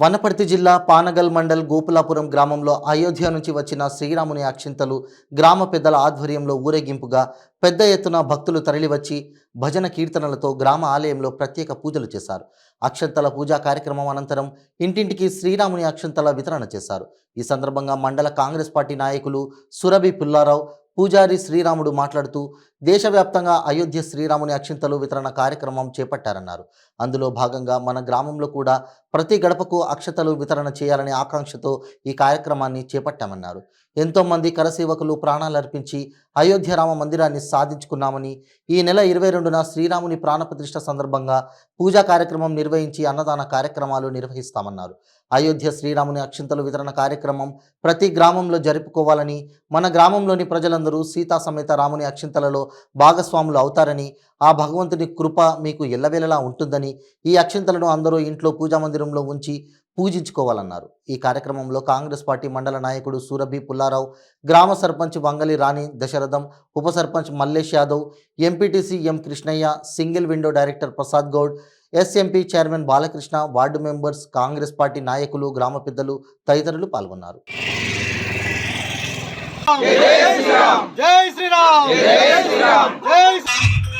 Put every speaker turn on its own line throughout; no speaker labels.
వనపర్తి జిల్లా పానగల్ మండల్ గోపులాపురం గ్రామంలో అయోధ్య నుంచి వచ్చిన శ్రీరాముని అక్షింతలు గ్రామ పెద్దల ఆధ్వర్యంలో ఊరేగింపుగా పెద్ద ఎత్తున భక్తులు తరలివచ్చి భజన కీర్తనలతో గ్రామ ఆలయంలో ప్రత్యేక పూజలు చేశారు. అక్షంతల పూజా కార్యక్రమం అనంతరం ఇంటింటికి శ్రీరాముని అక్షంతల వితరణ చేశారు. ఈ సందర్భంగా మండల కాంగ్రెస్ పార్టీ నాయకులు సురభి పుల్లారావు, పూజారి శ్రీరాముడు మాట్లాడుతూ దేశవ్యాప్తంగా అయోధ్య శ్రీరాముని అక్షింతలు వితరణ కార్యక్రమం చేపట్టారన్నారు. అందులో భాగంగా మన గ్రామంలో కూడా ప్రతి గడపకు అక్షతలు వితరణ చేయాలనే ఆకాంక్షతో ఈ కార్యక్రమాన్ని చేపట్టామన్నారు. ఎంతోమంది కరసేవకులు ప్రాణాలర్పించి అయోధ్య రామ మందిరాన్ని సాధించుకున్నామని, ఈ నెల 22న శ్రీరాముని ప్రాణప్రతిష్ఠ సందర్భంగా పూజా కార్యక్రమం నిర్వహించి అన్నదాన కార్యక్రమాలు నిర్వహిస్తామన్నారు. అయోధ్య శ్రీరాముని అక్షింతలు వితరణ కార్యక్రమం ప్రతి గ్రామంలో జరుపుకోవాలని, మన గ్రామంలోని ప్రజలందరూ సీతా సమేత రాముని అక్షింతలలో భాగస్వాములు అవుతారని, ఆ భగవంతుని కృప మీకు ఎల్లవేళలా ఉంటుందని, ఈ అక్షింతలను అందరూ ఇంట్లో పూజా మందిరంలో ఉంచి పూజించుకోవాలన్నారు. ఈ కార్యక్రమంలో కాంగ్రెస్ పార్టీ మండల నాయకుడు సురభి పుల్లారావు, గ్రామ సర్పంచ్ వంగలి రాణి దశరథం, ఉప sarpanch Mallesh Yadav, MPTC M Krishnaiah, single window director Prasad Goud, SMP chairman Balakrishna, ward members, Congress party నాయకులు, గ్రామ పెద్దలు తదితరులు పాల్గొన్నారు.
జై శ్రీరామ్, జై శ్రీరామ్, జై శ్రీరామ్.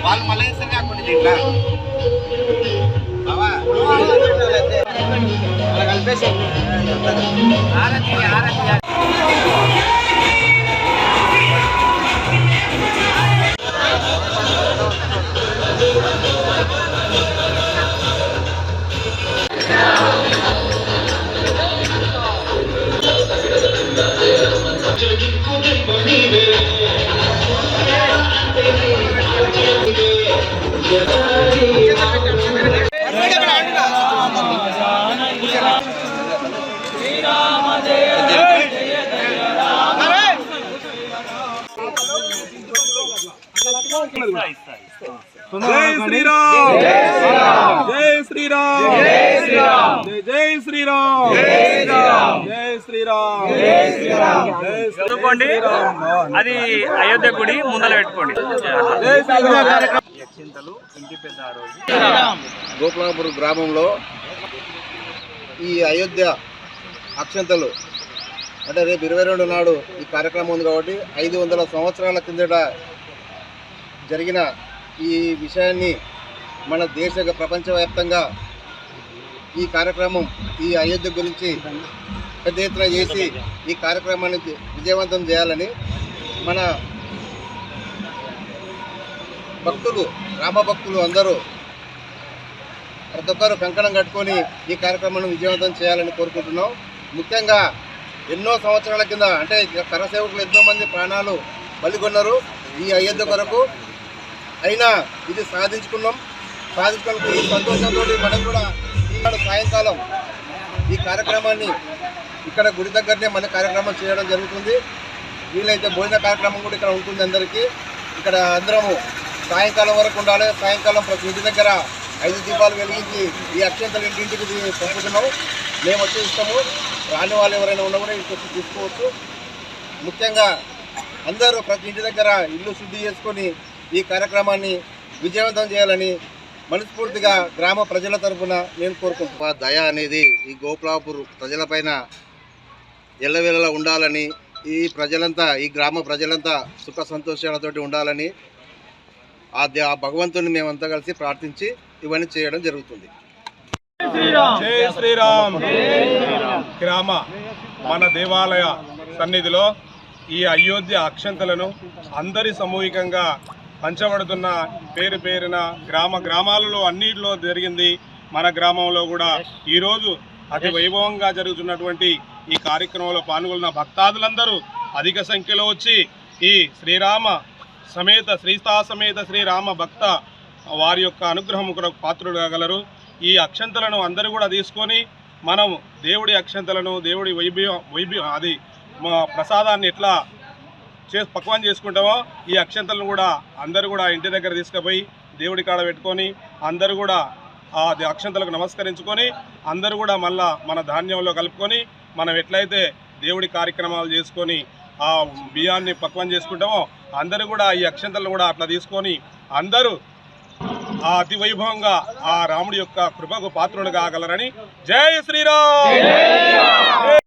వాళ్ళు మళ్ళీ ఇస్తారు కాకుండా దీంట్లో అలా కలిపేసి
జై శ్రీరామ్, జై శ్రీరామ్, జై శ్రీరామ్, జై శ్రీరామ్, జై శ్రీరామ్, జై శ్రీరామ్.
చదువుకోండి, అది అయోధ్య గుడి ముందర పెట్టుకోండి. ఇంటి పెద్ద
గోపులాపురం గ్రామంలో ఈ అయోధ్య అక్షంతలు అంటే రేపు 22 నాడు ఈ కార్యక్రమం ఉంది కాబట్టి 500 సంవత్సరాల కిందట జరిగిన ఈ విషయాన్ని మన ప్రపంచవ్యాప్తంగా ఈ కార్యక్రమం ఈ అయోధ్య గురించి పెద్ద ఎత్తున చేసి ఈ కార్యక్రమాన్ని విజయవంతం చేయాలని మన భక్తులు, రామభక్తులు అందరూ ప్రతి ఒక్కరు కంకణం కట్టుకొని ఈ కార్యక్రమాన్ని విజయవంతం చేయాలని కోరుకుంటున్నాం. ముఖ్యంగా ఎన్నో సంవత్సరాల కింద అంటే కరసేవకులు ఎంతోమంది ప్రాణాలు బలిగొన్నారు ఈ అయోధ్య కొరకు. అయినా ఇది సాధించుకున్న ఈ సంతోషంతో మనం కూడా ఈనాడు సాయంకాలం ఈ కార్యక్రమాన్ని ఇక్కడ గుడి దగ్గరనే మన కార్యక్రమం చేయడం జరుగుతుంది. వీలైతే భోజన కార్యక్రమం కూడా ఇక్కడ ఉంటుంది అందరికీ. ఇక్కడ అందరము సాయంకాలం వరకు ఉండాలి. సాయంకాలం ప్రతి ఇంటి దగ్గర 5 దీపాలు వెలిగించి ఈ అక్షంతలు ఇంటింటికి పంపుతున్నాము. మేము వచ్చి ఇస్తాము. రాని వాళ్ళు ఎవరైనా ఉన్నా కూడా ఇంటికి తీసుకోవచ్చు. ముఖ్యంగా అందరూ ప్రతి ఇంటి దగ్గర ఇల్లు శుద్ధి చేసుకొని ఈ కార్యక్రమాన్ని విజయవంతం చేయాలని మనస్ఫూర్తిగా గ్రామ ప్రజల తరఫున నేను కోరుకుంటున్నాను. దయ అనేది ఈ గోపులాపూర్ ప్రజలపైన ఎల్లవేళలా ఉండాలని, ఈ గ్రామ ప్రజలంతా సుఖ సంతోషాలతోటి ఉండాలని ఆ భగవంతుని మేమంతా కలిసి ప్రార్థించి ఇవన్నీ చేయడం జరుగుతుంది.
జై శ్రీరామ్. గ్రామ మన దేవాలయ సన్నిధిలో ఈ అయోధ్య అక్షంతలను అందరి సమూహికంగా పంచబడుతున్న పేరున గ్రామాలలో అన్నిటిలో జరిగింది. మన గ్రామంలో కూడా ఈరోజు అతి వైభవంగా జరుగుతున్నటువంటి ఈ కార్యక్రమంలో పాల్గొన్న భక్తాదులందరూ అధిక సంఖ్యలో వచ్చి ఈ శ్రీరామ సమేత శ్రీరామ భక్త వారి యొక్క అనుగ్రహం కొరకు పాత్రులు కాగలరు. ఈ అక్షంతలను అందరూ కూడా తీసుకొని మనం దేవుడి అక్షంతలను దేవుడి వైభవం అది ప్రసాదాన్ని ఎట్లా పక్వం చేసుకుంటామో ఈ అక్షంతలను కూడా అందరూ కూడా ఇంటి దగ్గర తీసుకుపోయి దేవుడి కాడ పెట్టుకొని అందరూ కూడా ఆ అక్షంతలకు నమస్కరించుకొని అందరూ కూడా మళ్ళా మన ధాన్యంలో కలుపుకొని మనం ఎట్లయితే దేవుడి కార్యక్రమాలు చేసుకొని ఆ బియ్యాన్ని పక్వం చేసుకుంటామో అందరూ కూడా ఈ అక్షంతలను కూడా అట్లా తీసుకొని అందరూ ఆ అతి వైభవంగా ఆ రాముడి యొక్క కృపకు పాత్రులు కాగలరని. జై శ్రీరామ్.